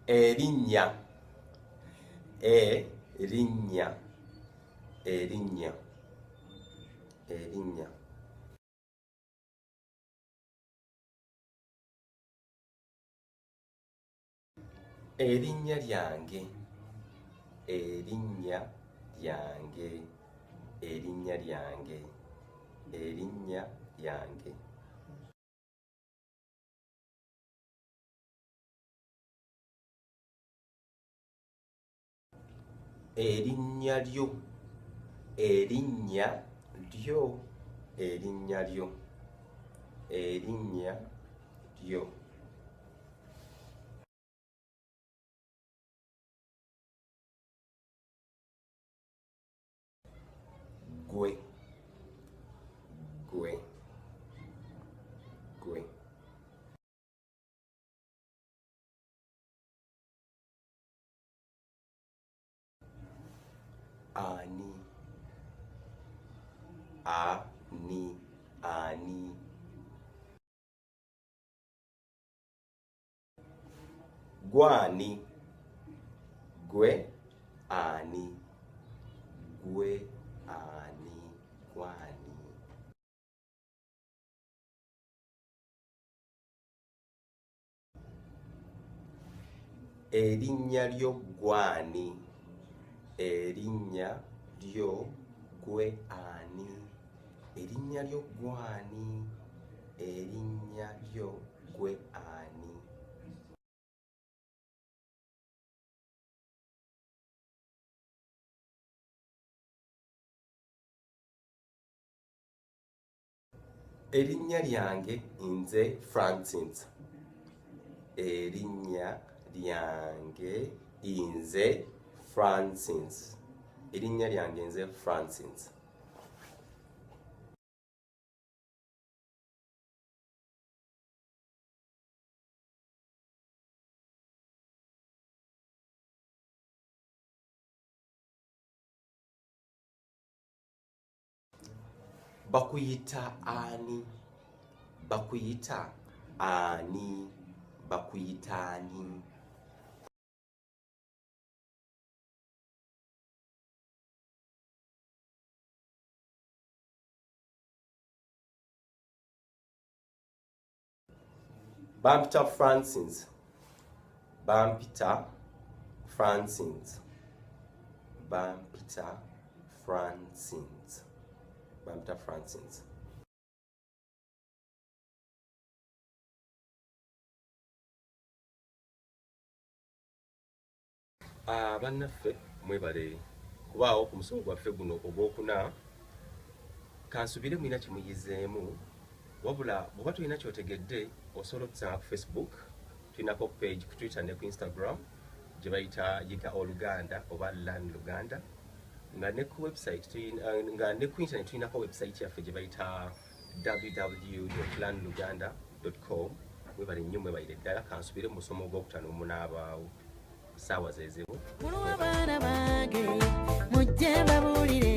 Erinnya. Erinnya. Erinnya. Erinnya. Erinnya lyange. Erinnya lyange. Erinnya lyange. Erinnya lyange. Erinnya lyo. Erinnya lyo. Erinnya lyo. Erinnya lyo. Ggwe. Ggwe. Ggwe. Ani. Ani. Ani. Gw'ani. Ggw'ani. Ggw'ani. Gw'ani. Erinnya lyo ggw'ani. Erinnya lyo ggw'ani. Erinnya lyo ggw'ani. Erinnya lyo ggw'ani. Erinnya lyange nze Francis. Erinnya lyange nze Francis. Erinnya lyange nze Francis. Bakuyita'ni. Bakuyita'ni. Bakuyita'ni. Bampita Francis. Bampita Francis. Bampita Francis. Bampita Francis. Bannaffe mwebale kubaawo ku musomo gwaffe guno ogwokuna. Kansubire mulina kimuyizeemu, wabula bw'oba tulina kyotegedde osobola okusanga ku Facebook, tulinako page ku Twitter ne ku Instagram gye bayita Luganda oba Luganda, nga ne ku website nga ne ku internet tulinako website yaffe gye bayita www.landluganda.com. Mwebale nnyo, mwebalire ddala. Kansubire mu musomo ogwokutaano munaabaawo. Sawa zezewo. Muluwa baana bange mujje mbabulire